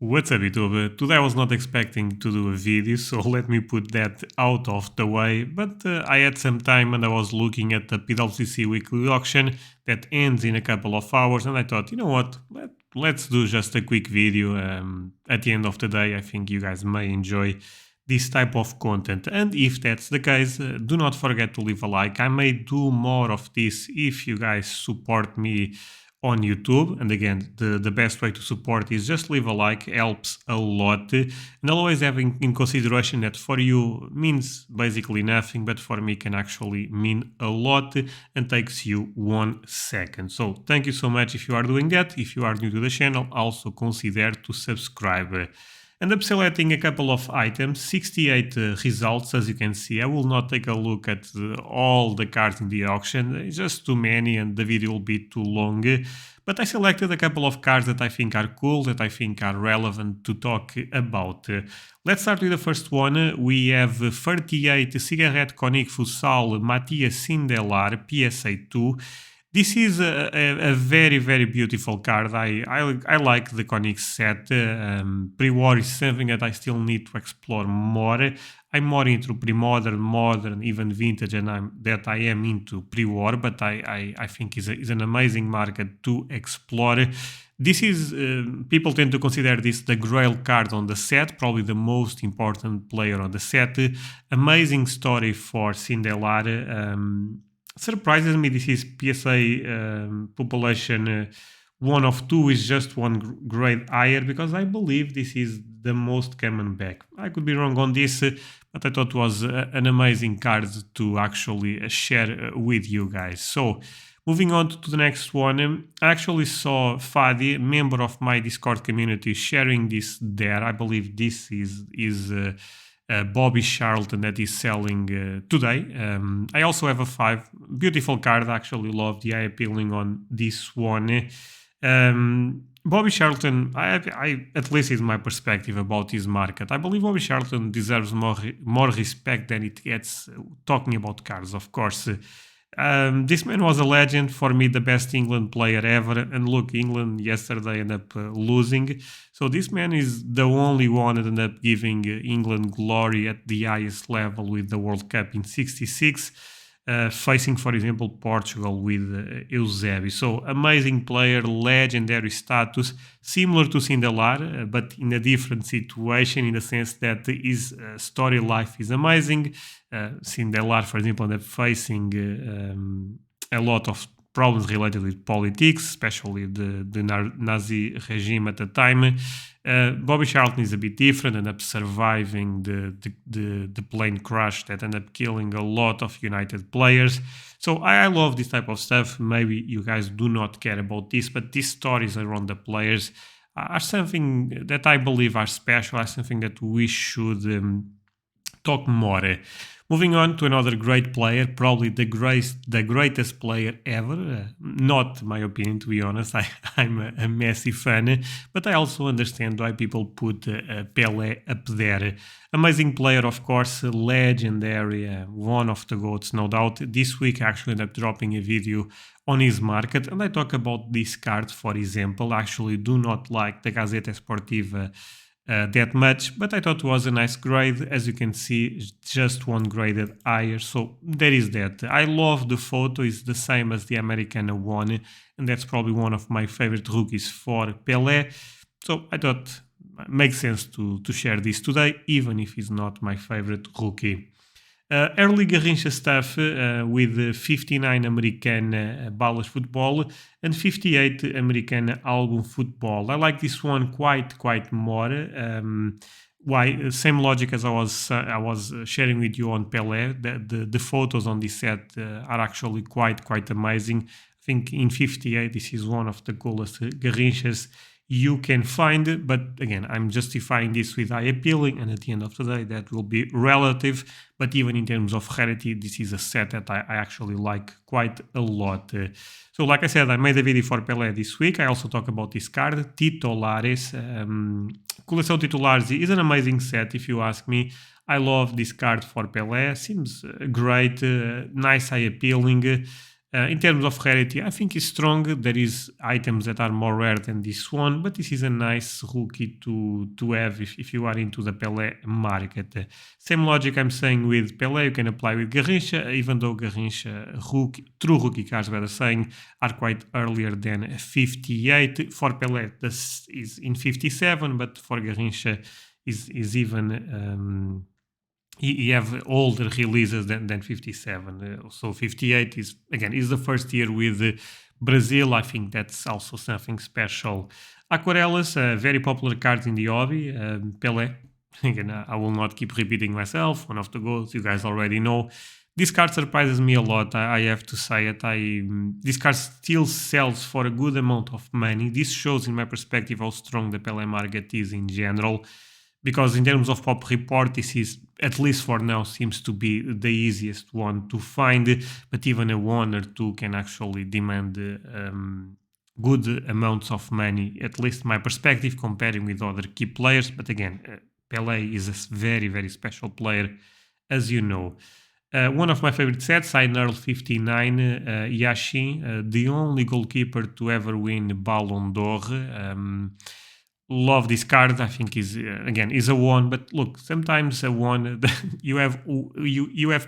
What's up YouTube? Today I was not expecting to do a video, so let me put that out of the way, but I had some time and I was looking at the Pwcc weekly auction that ends in a couple of hours, and I thought, you know what, let's do just a quick video. At the end of the day, I think you guys may enjoy this type of content, and if that's the case, do not forget to leave a like. I may do more of this if you guys support me on YouTube. And again, the best way to support is just leave a like, helps a lot. And always having in consideration that for you means basically nothing, but for me can actually mean a lot and takes you 1 second. So thank you so much if you are doing that. If you are new to the channel, also consider to subscribe. And I'm selecting a couple of items, 68 results, as you can see. I will not take a look at all the cards in the auction, it's just too many and the video will be too long. But I selected a couple of cards that I think are cool, that I think are relevant to talk about. Let's start with the first one. We have 38 Cigarette Conic Futsal Matias Sindelar PSA 2. This is a very, very beautiful card. I like the Conic set. Pre-war is something that I still need to explore more. I'm more into pre-modern, modern, even vintage, and I am into pre-war, but I think is an amazing market to explore. This is, people tend to consider this the grail card on the set, probably the most important player on the set. Amazing story for Sindelar. Surprises me, this is PSA population 1 of 2 is just one grade higher, because I believe this is the most common back. I could be wrong on this, but I thought it was an amazing card to actually share with you guys. So moving on to the next one, I actually saw Fadi, member of my Discord community, sharing this there. I believe this is Bobby Charlton that is selling today. I also have a 5. Beautiful card. I actually love the eye appealing on this one. Bobby Charlton, I at least is my perspective about his market. I believe Bobby Charlton deserves more respect than it gets talking about cards, of course. This man was a legend, for me the best England player ever, and look, England yesterday ended up losing, so this man is the only one that ended up giving England glory at the highest level with the World Cup in '66, facing, for example, Portugal with Eusebio. So amazing player, legendary status, similar to Sindelar, but in a different situation, in the sense that his story life is amazing. Sindelar, for example, ended up facing a lot of problems related with politics, especially the Nazi regime at the time. Bobby Charlton is a bit different, ended up surviving the plane crash that ended up killing a lot of United players. So I love this type of stuff. Maybe you guys do not care about this, but these stories around the players are something that I believe are special, are something that we should talk more. Moving on to another great player, probably the greatest player ever. Not my opinion, to be honest. I'm a Messi fan, but I also understand why people put Pelé up there. Amazing player, of course, legendary, one of the GOATs, no doubt. This week, I actually ended up dropping a video on his market, and I talk about this card, for example. I actually do not like the Gazzetta Sportiva that much, but I thought it was a nice grade. As you can see, just one graded higher, so there is that. I love the photo, it's the same as the Americana one, and that's probably one of my favorite rookies for Pelé, so I thought it makes sense to share this today, even if he's not my favorite rookie. Early Garrincha stuff with 59 American Balas Football and 58 American Album Football. I like this one quite more. Why? Same logic as I was sharing with you on Pelé. The photos on this set are actually quite amazing. I think in 58 this is one of the coolest Garrinchas you can find, but again, I'm justifying this with eye appealing, and at the end of the day that will be relative, but even in terms of rarity, this is a set that I actually like quite a lot. So like I said, I made a video for Pelé this week. I also talk about this card, Titulares. Coleção Titulares is an amazing set, if you ask me. I love this card for Pelé, seems great, nice eye appealing. In terms of rarity, I think it's strong. There is items that are more rare than this one, but this is a nice rookie to have if you are into the Pelé market. Same logic I'm saying with Pelé, you can apply with Garrincha, even though Garrincha true rookie cards, better saying, are quite earlier than 58. For Pelé, this is in 57, but for Garrincha is even he have older releases than 57. So 58 is the first year with Brazil. I think that's also something special. Aquarellas, very popular cards in the hobby. Pelé, again, I will not keep repeating myself. One of the goals you guys already know. This card surprises me a lot. I have to say it. This card still sells for a good amount of money. This shows, in my perspective, how strong the Pelé market is in general, because in terms of pop report, this is, at least for now, seems to be the easiest one to find, but even a one or two can actually demand good amounts of money, at least my perspective, comparing with other key players. But again, Pelé is a very, very special player, as you know. One of my favorite sets, Earl 59, Yashin, the only goalkeeper to ever win Ballon d'Or. Love this card. I think is a one, but look, sometimes a one you have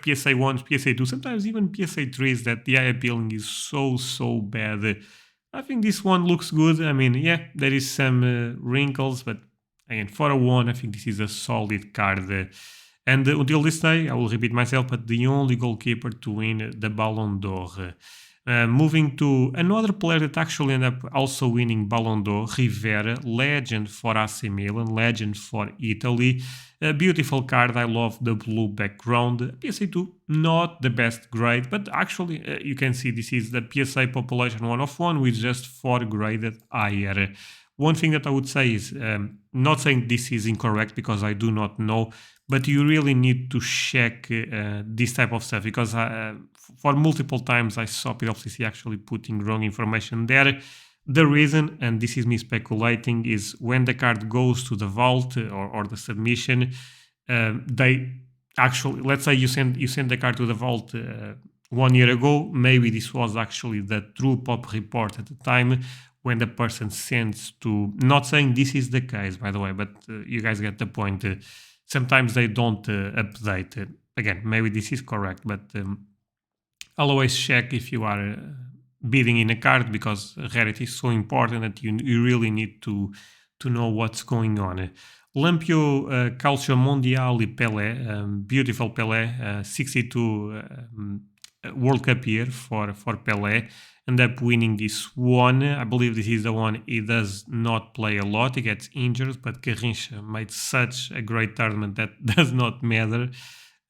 PSA ones, PSA two, sometimes even PSA threes that the eye appealing is so bad. I think this one looks good. I mean, yeah, there is some wrinkles, but again, for a one, I think this is a solid card. And until this day, I will repeat myself, but the only goalkeeper to win the Ballon d'Or. Moving to another player that actually ended up also winning Ballon d'Or, Rivera, legend for AC Milan, legend for Italy. A beautiful card. I love the blue background. PSA 2, not the best grade, but actually you can see this is the PSA population 1 of 1 with just 4 graded higher. One thing that I would say is, not saying this is incorrect because I do not know, but you really need to check this type of stuff, because for multiple times I saw Pwcc actually putting wrong information there. The reason, and this is me speculating, is when the card goes to the vault or the submission, they actually, let's say you send the card to the vault 1 year ago, maybe this was actually the true pop report at the time when the person sends to, not saying this is the case, by the way, but you guys get the point. Sometimes they don't update. Again, maybe this is correct, but I'll always check if you are bidding in a card, because rarity is so important that you really need to know what's going on. Lampio Calcio Mondiale Pelé, beautiful Pelé, 62 World Cup year for Pelé. End up winning this one. I believe this is the one he does not play a lot. He gets injured, but Garrincha made such a great tournament that does not matter.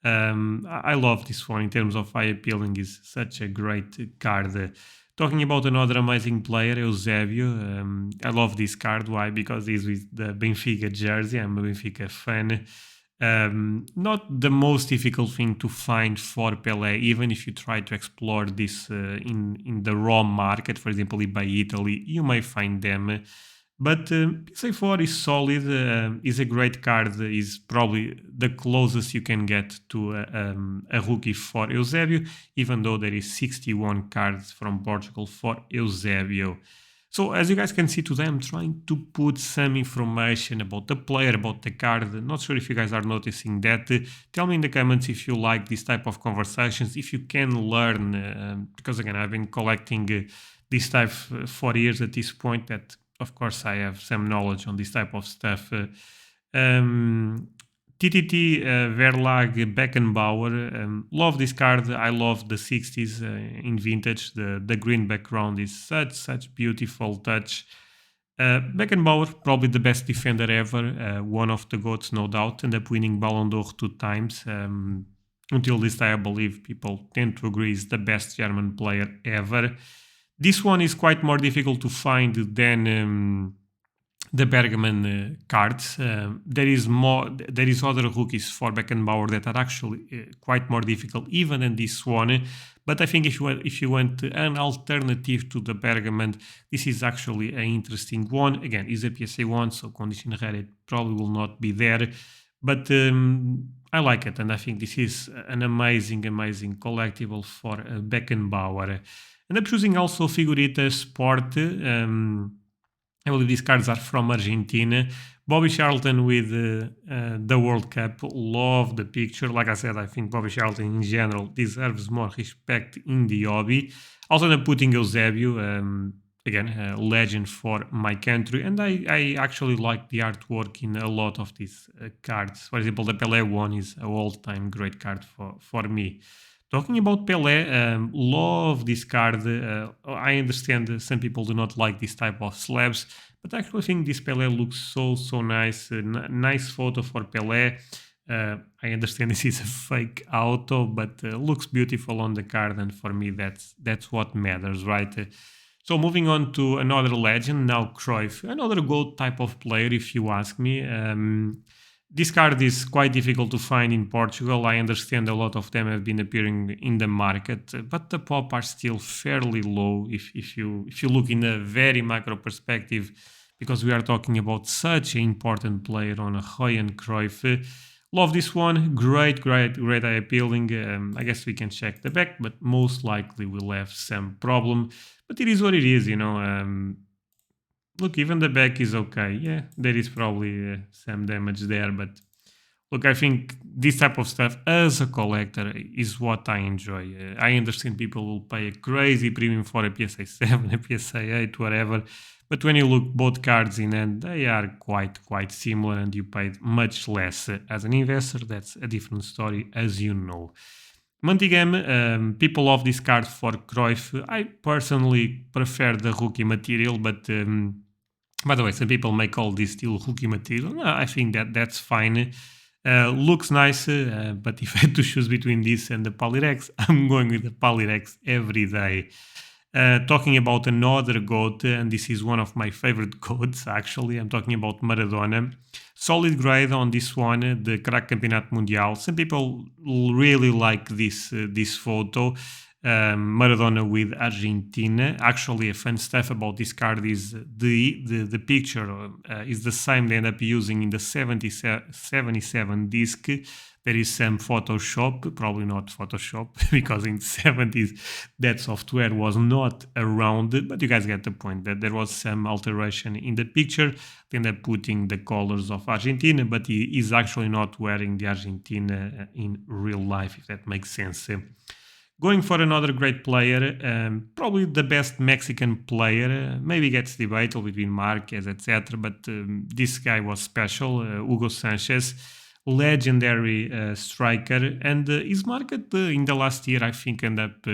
I love this one in terms of eye appealing. Is such a great card. Talking about another amazing player, Eusébio. I love this card. Why? Because he's with the Benfica jersey. I'm a Benfica fan. Not the most difficult thing to find for Pelé, even if you try to explore this in the raw market, for example, by Italy, you may find them. But PSA4 is solid, is a great card, is probably the closest you can get to a rookie for Eusébio, even though there is 61 cards from Portugal for Eusébio. So as you guys can see today, I'm trying to put some information about the player, about the card. Not sure if you guys are noticing that. Tell me in the comments if you like this type of conversations, if you can learn, because again, I've been collecting this type for years at this point, that of course I have some knowledge on this type of stuff. TTT Verlag Beckenbauer. Love this card. I love the 60s in vintage. The green background is such beautiful touch. Beckenbauer, probably the best defender ever. One of the GOATs, no doubt. Ended up winning Ballon d'Or 2 times. Until this day, I believe people tend to agree is the best German player ever. This one is quite more difficult to find than the Bergman cards. There is other rookies for Beckenbauer that are actually quite more difficult even than this one. But I think if you want an alternative to the Bergman, this is actually an interesting one. Again, it's a PSA one, so condition rare it probably will not be there. But I like it, and I think this is an amazing, amazing collectible for Beckenbauer. And I'm choosing also Figurita Sport. I believe these cards are from Argentina. Bobby Charlton with the World Cup. Love the picture. Like I said, I think Bobby Charlton in general deserves more respect in the hobby. Also, I'm putting Eusebio. Again, a legend for my country. And I actually like the artwork in a lot of these cards. For example, the Pelé one is a all-time great card for me. Talking about Pelé, love this card. I understand some people do not like this type of slabs, but I actually think this Pelé looks so nice. Nice photo for Pelé. I understand this is a fake auto, but looks beautiful on the card, and for me that's what matters, right? So moving on to another legend now, Cruyff, another GOAT type of player, if you ask me. This card is quite difficult to find in Portugal. I understand a lot of them have been appearing in the market, but the pop are still fairly low if you look in a very macro perspective, because we are talking about such an important player on a Johan Cruyff. Love this one. Great eye appealing. I guess we can check the back, but most likely we'll have some problem. But it is what it is, you know. Look, even the back is okay. Yeah, there is probably some damage there, but look, I think this type of stuff as a collector is what I enjoy. I understand people will pay a crazy premium for a PSA 7, a PSA 8, whatever. But when you look both cards in hand, they are quite similar, and you paid much less as an investor. That's a different story, as you know. Montigam, people love this card for Cruyff. I personally prefer the rookie material, but by the way, some people may call this still rookie material. No, I think that's fine. Looks nice, but if I had to choose between this and the Polyrex, I'm going with the Polyrex every day. Talking about another GOAT, and this is one of my favorite GOATs actually. I'm talking about Maradona. Solid grade on this one, the Crack Campeonato Mundial. Some people really like this photo. Maradona with Argentina. Actually, a fun stuff about this card is the picture is the same they end up using in the 77 disc. There is some Photoshop, probably not Photoshop, because in the 70s that software was not around, but you guys get the point that there was some alteration in the picture. They end up putting the colors of Argentina, but he is actually not wearing the Argentina in real life, if that makes sense. Going for another great player, probably the best Mexican player, maybe gets debatable between Marquez, etc. But this guy was special, Hugo Sanchez, legendary striker, and his market in the last year, I think, ended up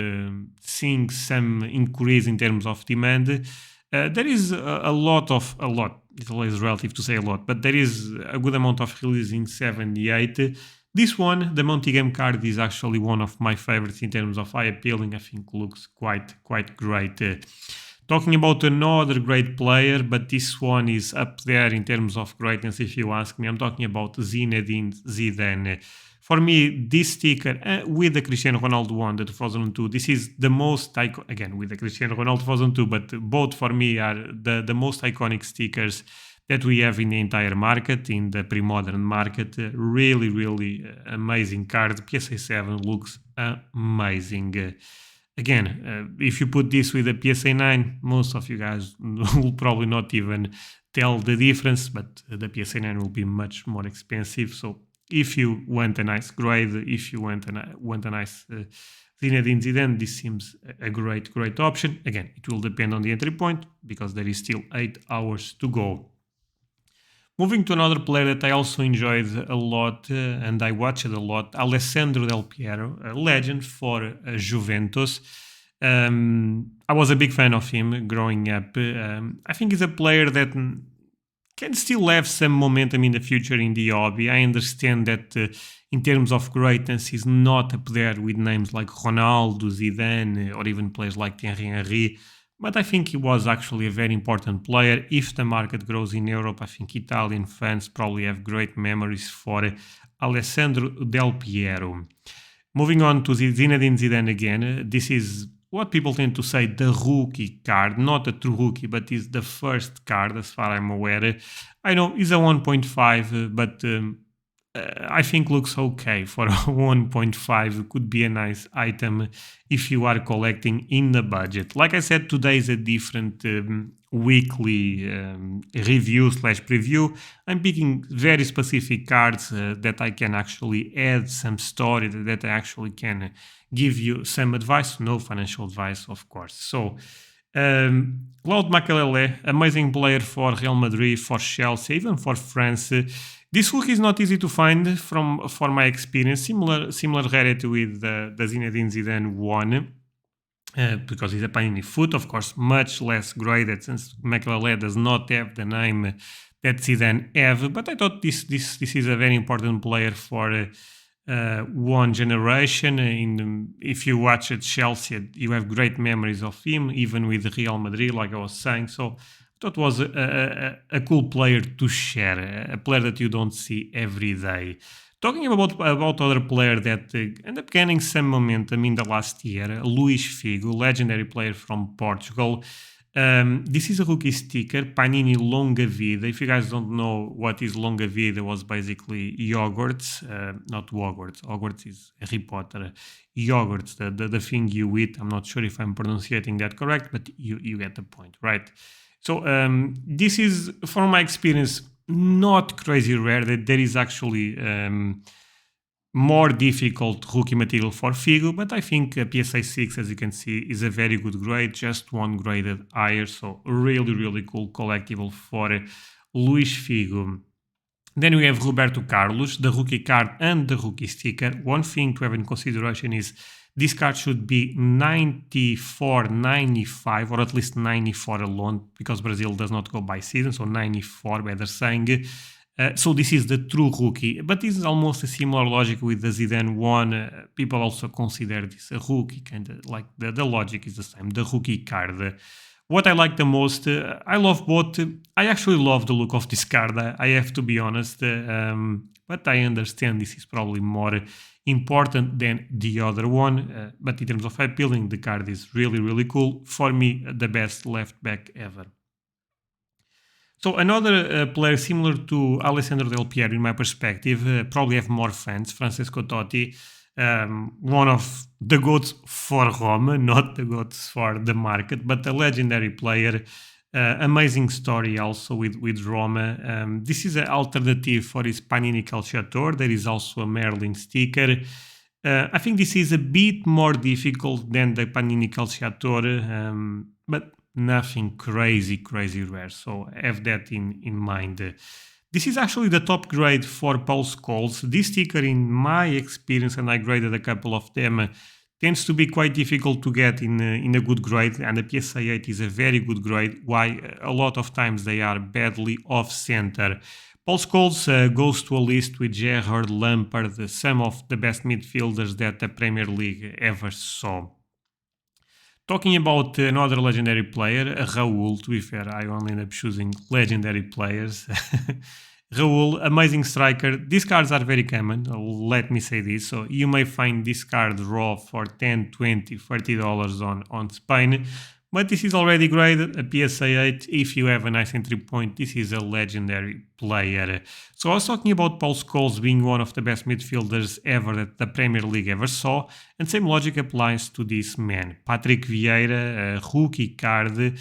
seeing some increase in terms of demand. There is a lot. It's always relative to say a lot, but there is a good amount of release in 78. This one, the Montigame card, is actually one of my favorites in terms of eye appealing. I think looks quite great. Talking about another great player, but this one is up there in terms of greatness, if you ask me. I'm talking about Zinedine Zidane. For me, this sticker with the Cristiano Ronaldo one, the 2002, this is the most again with the Cristiano Ronaldo 2002, but both for me are the most iconic stickers that we have in the entire market, in the pre-modern market. Really amazing card. PSA 7 looks amazing. Again, if you put this with a PSA 9, most of you guys will probably not even tell the difference, but the PSA 9 will be much more expensive. So if you want a nice grade, if you want a nice Zinedine Zidane, this seems a great option. Again, it will depend on the entry point, because there is still 8 hours to go. Moving to another player that I also enjoyed a lot and I watched a lot, Alessandro Del Piero, a legend for Juventus. I was a big fan of him growing up. I think he's a player that can still have some momentum in the future in the hobby. I understand that in terms of greatness, he's not up there with names like Ronaldo, Zidane, or even players like Thierry Henry. But I think he was actually a very important player. If the market grows in Europe, I think Italian fans probably have great memories for Alessandro Del Piero. Moving on to Zinedine Zidane again, this is what people tend to say the rookie card, not a true rookie, but is the first card as far as I'm aware. I know it's a 1.5, but I think looks okay for a 1.5. Could be a nice item if you are collecting in the budget. Like I said, today is a different weekly review slash preview. I'm picking very specific cards that I can actually add some story, that I actually can give you some advice. No financial advice, of course. So Claude Makelele, amazing player for Real Madrid, for Chelsea, even for France. This hook is not easy to find for my experience. Similar rarity with the Zinedine Zidane one. Because he's a Panini foot, of course, much less graded since Makelele does not have the name that Zidane have. But I thought this is a very important player for one generation. If you watch at Chelsea, you have great memories of him, even with Real Madrid, like I was saying. So I thought it was a cool player to share, a player that you don't see every day. Talking about other player that ended up gaining some momentum in the last year, Luis Figo, legendary player from Portugal. This is a rookie sticker, Panini Longa Vida. If you guys don't know what is Longa Vida, was basically yogurts, not Hogwarts. Hogwarts is Harry Potter. Yogurts, the thing you eat. I'm not sure if I'm pronouncing that correct, but you get the point, right? So this is, from my experience, not crazy rare. That there is actually more difficult rookie material for Figo, but I think PSA 6, as you can see, is a very good grade, just one graded higher, so really cool collectible for Luis Figo. Then we have Roberto Carlos, the rookie card and the rookie sticker. One thing to have in consideration is this card should be 94, 95, or at least 94 alone, because Brazil does not go by season, so 94, better saying. So this is the true rookie, but this is almost a similar logic with the Zidane one. People also consider this a rookie, kind of like the logic is the same, the rookie card. What I like the most, I love both. I actually love the look of this card, I have to be honest, but I understand this is probably more important than the other one. But in terms of appealing, the card is really cool. For me, the best left back ever. So another player similar to Alessandro Del Piero, in my perspective, probably have more fans, Francesco Totti, one of the goats for Roma, not the goats for the market, but a legendary player. Amazing story also with Roma. This is an alternative for his Panini Calciatore. There is also a Merlin sticker. I think this is a bit more difficult than the Panini Calciatore, but nothing crazy rare. So have that in mind. This is actually the top grade for Paul Scholes. This sticker, in my experience, and I graded a couple of them, tends to be quite difficult to get in a good grade, and the PSA 8 is a very good grade. Why? A lot of times they are badly off-center. Paul Scholes goes to a list with Gerrard, Lampard, some of the best midfielders that the Premier League ever saw. Talking about another legendary player, Raul, to be fair, I only end up choosing legendary players. Raul, amazing striker. These cards are very common, let me say this. So you may find this card raw for $10, $20, $30 on Spain. But this is already graded, a PSA 8. If you have a nice entry point, this is a legendary player. So I was talking about Paul Scholes being one of the best midfielders ever that the Premier League ever saw. And same logic applies to this man. Patrick Vieira, a rookie card.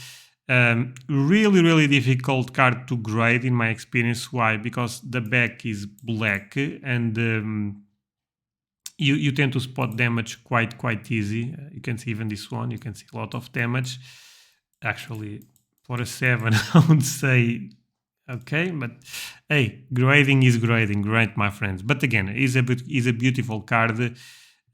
Really difficult card to grade in my experience. Why? Because the back is black and you tend to spot damage quite easy. You can see even this one, you can see a lot of damage. Actually, for a 7, I would say okay, but hey, grading is grading, right, my friends? But again, is a beautiful card.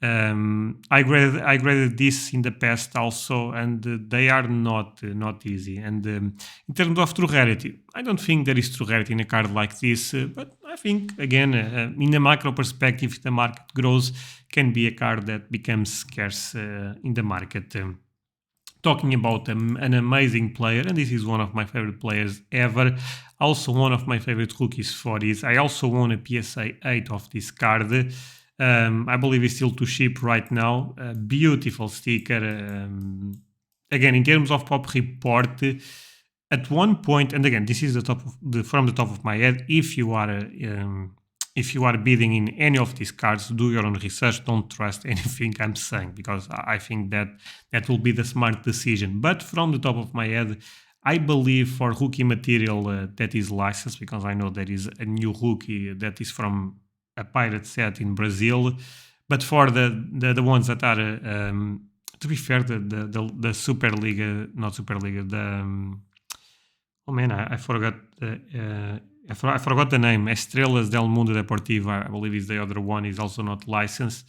I graded this in the past also, and they are not easy. And in terms of true rarity, I don't think there is true rarity in a card like this. But I think again, in a macro perspective, if the market grows, can be a card that becomes scarce in the market. Talking about an amazing player, and this is one of my favorite players ever. Also, one of my favorite rookies for this. I also own a PSA 8 of this card. I believe it's still to ship right now. Beautiful sticker. Again, in terms of pop report, at one point, and again, this is from the top of my head. If you are if you are bidding in any of these cards, do your own research. Don't trust anything I'm saying, because I think that that will be the smart decision. But from the top of my head, I believe for rookie material that is licensed, because I know there is a new rookie that is from a pirate set in Brazil. But for the ones that are, to be fair, the Superliga, not Superliga, the oh man, I forgot. I forgot the name. Estrelas del Mundo Deportivo, I believe is the other one, is also not licensed.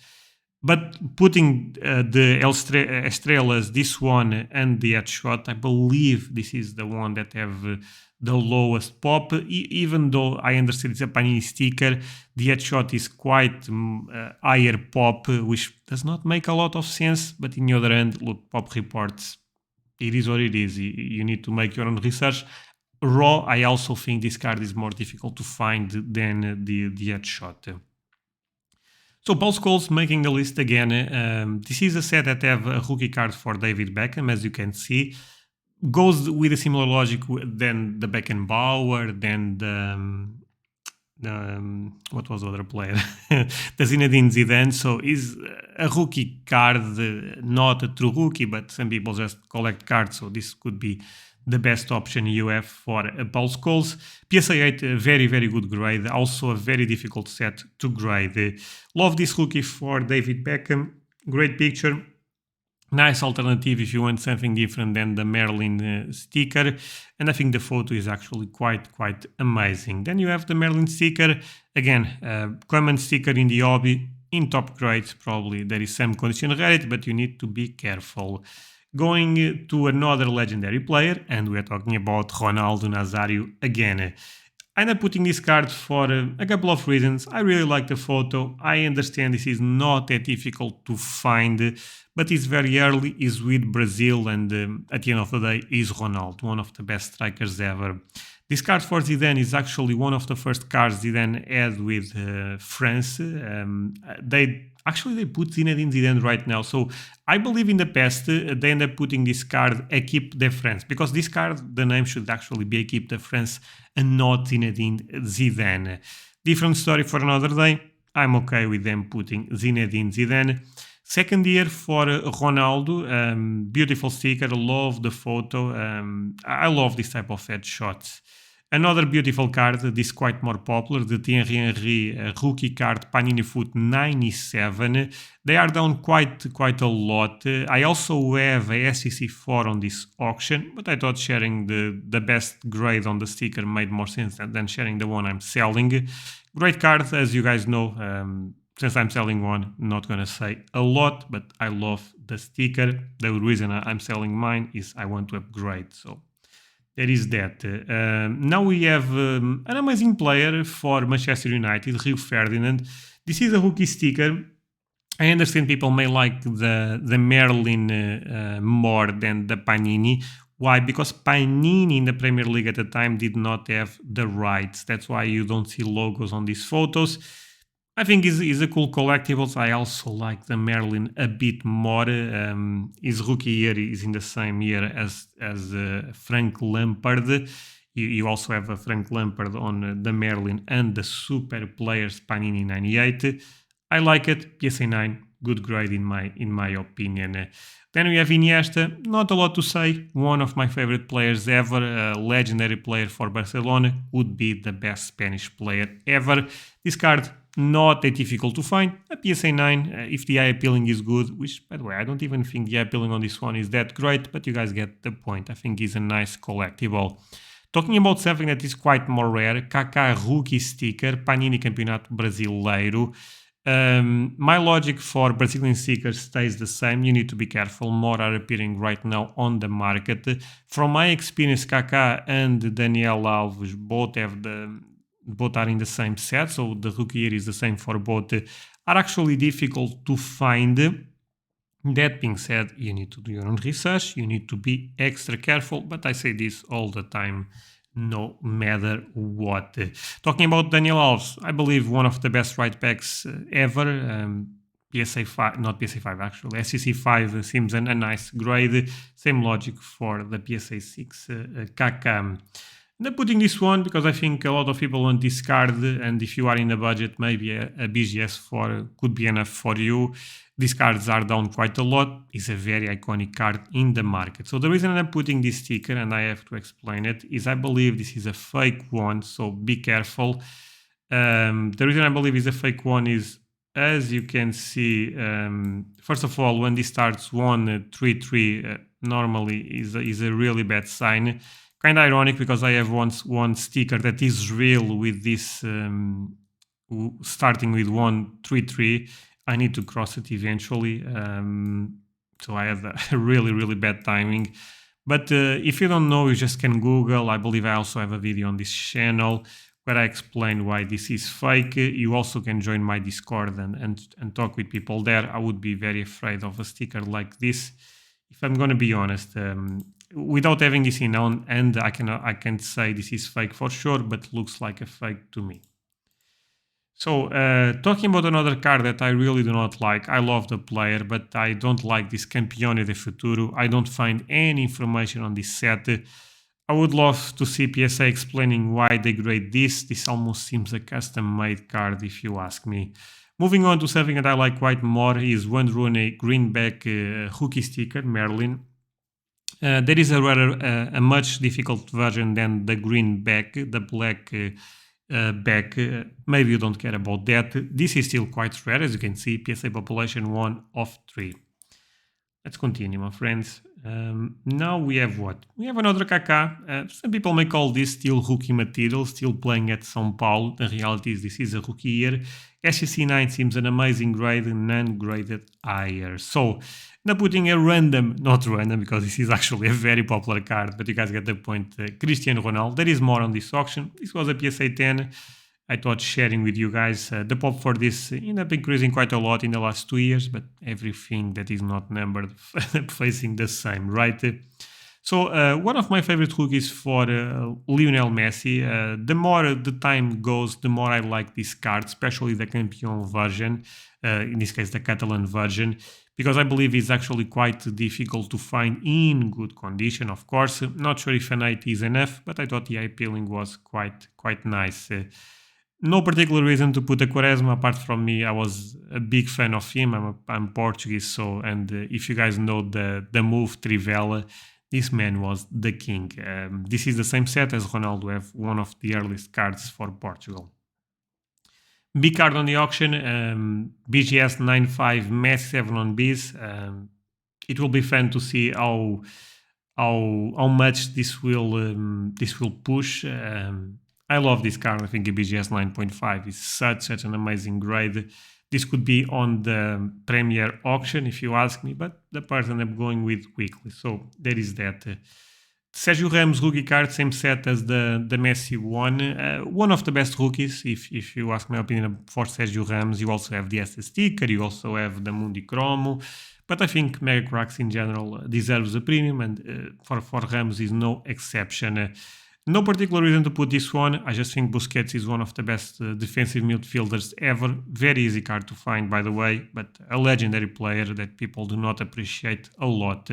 But putting the Estrelas, this one, and the headshot, I believe this is the one that have the lowest pop. Even though I understand it's a Panini sticker, the headshot is quite higher pop, which does not make a lot of sense. But in the other hand, look, pop reports, it is what it is. You need to make your own research. Raw, I also think this card is more difficult to find than the headshot. So Paul Scholes making the list again. This is a set that have a rookie card for David Beckham, as you can see. Goes with a similar logic than the Beckenbauer, than the what was the other player? The Zinedine Zidane. So is a rookie card, not a true rookie, but some people just collect cards. So this could be the best option you have for Paul Scholes. PSA 8, a very, very good grade. Also a very difficult set to grade. Love this rookie for David Beckham. Great picture. Nice alternative if you want something different than the Merlin sticker. And I think the photo is actually quite amazing. Then you have the Merlin sticker. Again, common sticker in the hobby. In top grades, probably there is some condition rarity, but you need to be careful. Going to another legendary player, and we're talking about Ronaldo Nazário again. I end up putting this card for a couple of reasons. I really like the photo. I understand this is not that difficult to find, but it's very early, is with Brazil, and at the end of the day is Ronaldo, one of the best strikers ever. This card for Zidane is actually one of the first cards Zidane had with France. They put Zinedine Zidane right now. So I believe in the past they end up putting this card Équipe de France, because this card, the name should actually be Équipe de France and not Zinedine Zidane. Different story for another day. I'm okay with them putting Zinedine Zidane. Second year for Ronaldo. Beautiful sticker. Love the photo. I love this type of headshots. Another beautiful card, this quite more popular, the Thierry Henry rookie card Panini Foot 97. They are down quite a lot. I also have a SEC 4 on this auction, but I thought sharing the best grade on the sticker made more sense than sharing the one I'm selling. Great card, as you guys know. Since I'm selling one, not gonna say a lot, but I love the sticker. The reason I'm selling mine is I want to upgrade, so there is that. Now we have an amazing player for Manchester United, Rio Ferdinand. This is a rookie sticker. I understand people may like the Merlin more than the Panini. Why? Because Panini in the Premier League at the time did not have the rights. That's why you don't see logos on these photos. I think is a cool collectibles. I also like the Merlin a bit more. His rookie year is in the same year as Frank Lampard. You also have a Frank Lampard on the Merlin and the Super Players Panini 98. I like it. PSA 9, good grade in my opinion. Then we have Iniesta. Not a lot to say. One of my favorite players ever. A legendary player for Barcelona. Would be the best Spanish player ever. This card, not that difficult to find. A PSA 9, if the eye appealing is good, which, by the way, I don't even think the eye appealing on this one is that great, but you guys get the point. I think it's a nice collectible. Talking about something that is quite more rare, Kaká rookie sticker, Panini Campeonato Brasileiro. My logic for Brazilian stickers stays the same. You need to be careful. More are appearing right now on the market. From my experience, Kaká and Daniel Alves both are in the same set, so the rookie year is the same for both, are actually difficult to find. That being said, you need to do your own research, you need to be extra careful, but I say this all the time, no matter what. Talking about Daniel Alves, I believe one of the best right backs ever. PSA 5, not PSA 5 actually, SEC 5 seems a nice grade. Same logic for the PSA 6 Kaká. I'm putting this one because I think a lot of people want this card, and if you are in the budget, maybe a BGS for could be enough for you. These cards are down quite a lot. It's a very iconic card in the market. So the reason I'm putting this sticker, and I have to explain it, is I believe this is a fake one, so be careful. The reason I believe it's a fake one is, as you can see, first of all, when this starts 1-3-3, normally is a really bad sign. Kind of ironic because I have one sticker that is real with this starting with 1-3-3. I need to cross it eventually. So I have a really bad timing. But if you don't know, you just can Google. I believe I also have a video on this channel where I explain why this is fake. You also can join my Discord and talk with people there. I would be very afraid of a sticker like this, if I'm going to be honest. Without having this in on, and I can't say this is fake for sure, but looks like a fake to me. So, talking about another card that I really do not like, I love the player, but I don't like this Campione de Futuro. I don't find any information on this set. I would love to see PSA explaining why they grade this. This almost seems a custom-made card, if you ask me. Moving on to something that I like quite more is one Rune Greenback rookie sticker, Merlin. There is a much difficult version than the green back, the black back. Maybe you don't care about that. This is still quite rare, as you can see, PSA population 1 of 3. Let's continue, my friends. Now we have what? We have another Kaká. Some people may call this still rookie material, still playing at São Paulo. The reality is this is a rookie year. SCC 9 seems an amazing grade, none graded higher. So, now putting a random, not random because this is actually a very popular card, but you guys get the point. Cristiano Ronaldo. There is more on this auction. This was a PSA 10. I thought sharing with you guys. The pop for this ended up increasing quite a lot in the last 2 years, but everything that is not numbered facing the same, right? So one of my favorite rookies for Lionel Messi. The more the time goes, the more I like this card, especially the Campion version, in this case the Catalan version, because I believe it's actually quite difficult to find in good condition, of course. Not sure if an 8 is enough, but I thought the eye peeling was quite nice. No particular reason to put a Quaresma apart from me. I was a big fan of him. I'm Portuguese, so and if you guys know the move Trivela, this man was the king. This is the same set as Ronaldo, have one of the earliest cards for Portugal. Big card on the auction, BGS 9.5 Messi 7 on Bs. It will be fun to see how much this will push. I love this card. I think a BGS 9.5 is such an amazing grade. This could be on the Premier auction, if you ask me, but the person I'm going with weekly. So there is that. Sergio Ramos rookie card, same set as the Messi one. One of the best rookies, if you ask my opinion for Sergio Ramos. You also have the SS sticker, you also have the Mundi Chromo. But I think Mega Cracks in general deserves a premium, and for Ramos is no exception. No particular reason to put this one. I just think Busquets is one of the best defensive midfielders ever. Very easy card to find, by the way, but a legendary player that people do not appreciate a lot.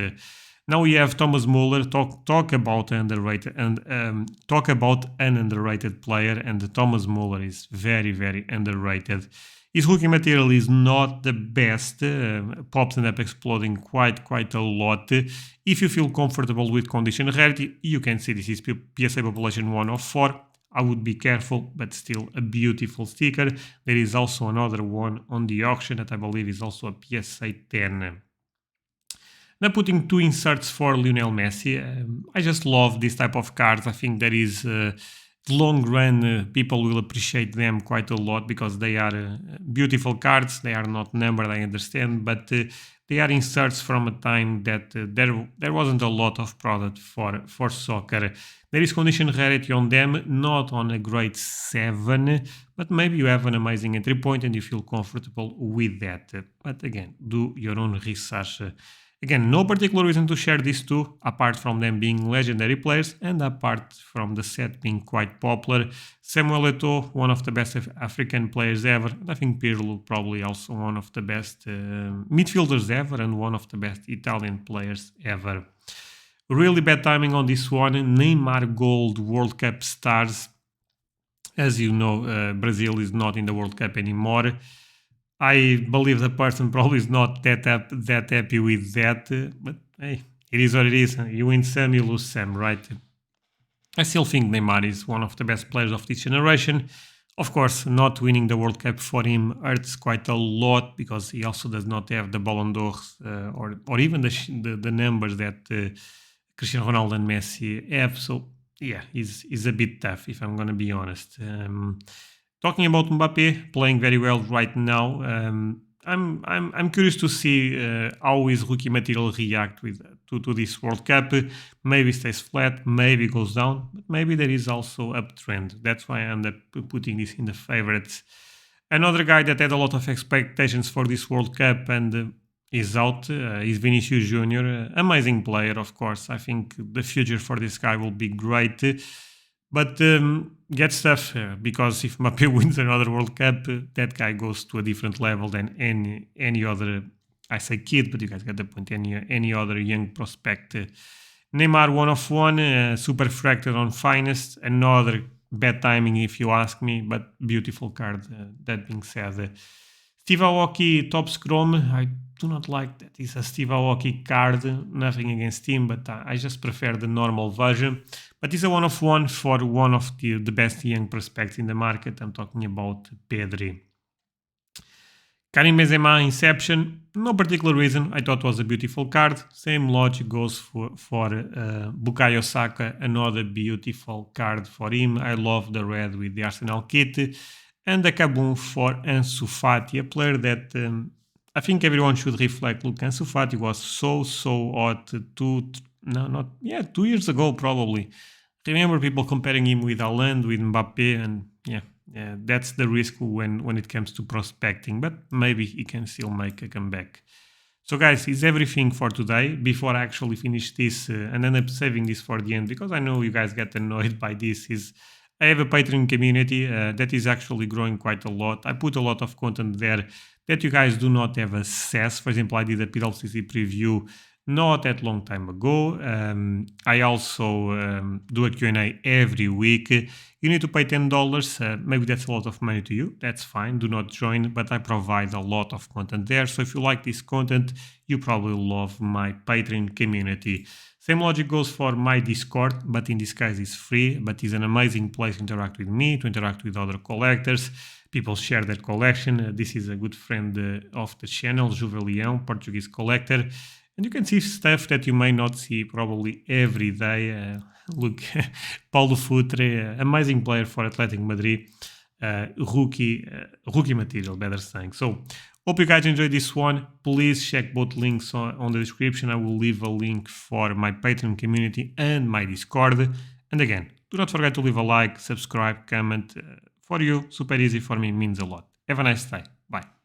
Now we have Thomas Muller. Talk about underrated and talk about an underrated player, and Thomas Muller is very underrated. His rookie material is not the best. Pops end up exploding quite a lot. If you feel comfortable with condition rarity, you can see this is PSA population 1 of 4. I would be careful, but still a beautiful sticker. There is also another one on the auction that I believe is also a PSA 10. Now putting 2 inserts for Lionel Messi. I just love this type of cards. I think there is... long run, people will appreciate them quite a lot because they are beautiful cards. They are not numbered, I understand, but they are inserts from a time that there wasn't a lot of product for soccer. There is condition rarity on them, not on a grade 7, but maybe you have an amazing entry point and you feel comfortable with that. But again, do your own research. Again, no particular reason to share these two, apart from them being legendary players and apart from the set being quite popular. Samuel Eto'o, one of the best African players ever. I think Pirlo probably also one of the best midfielders ever and one of the best Italian players ever. Really bad timing on this one. Neymar Gold World Cup stars. As you know, Brazil is not in the World Cup anymore. I believe the person probably is not that happy with that, but hey, it is what it is. You win some, you lose some, right? I still think Neymar is one of the best players of this generation. Of course, not winning the World Cup for him hurts quite a lot because he also does not have the Ballon d'Or or even the numbers that Cristiano Ronaldo and Messi have. So yeah, he's a bit tough if I'm gonna be honest. Talking about Mbappe playing very well right now. I'm curious to see how his rookie material react to this World Cup. Maybe stays flat, maybe goes down, but maybe there is also uptrend. That's why I end up putting this in the favorites. Another guy that had a lot of expectations for this World Cup and is out is Vinicius Junior. Amazing player, of course. I think the future for this guy will be great. But gets tough because if Mbappe wins another World Cup, that guy goes to a different level than any other. I say kid, but you guys get the point. Any other young prospect. Neymar 1 of 1, super fractured on finest. Another bad timing, if you ask me, but beautiful card. That being said, Steve Aoki top scrum. I do not like that. It's a Steve Aoki card. Nothing against him, but I just prefer the normal version. But it's a 1 of 1 for one of the best young prospects in the market. I'm talking about Pedri. Karim Benzema Inception. No particular reason. I thought it was a beautiful card. Same logic goes for Bukayo Saka. Another beautiful card for him. I love the red with the Arsenal kit. And the Kaboom for Ansu Fati, a player that I think everyone should reflect. Look, Ansu Fati was so hot 2 years ago probably. Remember people comparing him with Haaland, with Mbappe, and yeah, that's the risk when it comes to prospecting. But maybe he can still make a comeback. So guys, is everything for today. Before I actually finish this and end up saving this for the end, because I know you guys get annoyed by this, is I have a Patreon community that is actually growing quite a lot. I put a lot of content there that you guys do not have access. For example, I did a Pwcc preview not that long time ago. I also do a Q&A every week. You need to pay $10. Maybe that's a lot of money to you. That's fine. Do not join, but I provide a lot of content there. So if you like this content, you probably love my Patreon community. Same logic goes for my Discord, but in this case it's free, but it's an amazing place to interact with me, to interact with other collectors. People share their collection. This is a good friend of the channel, Juve Leão, Portuguese collector. And you can see stuff that you may not see probably every day. Look, Paulo Futre, amazing player for Athletic Madrid. Rookie material, better saying. So, hope you guys enjoyed this one. Please check both links on the description. I will leave a link for my Patreon community and my Discord. And again, do not forget to leave a like, subscribe, comment. For you, super easy for me, means a lot. Have a nice day. Bye.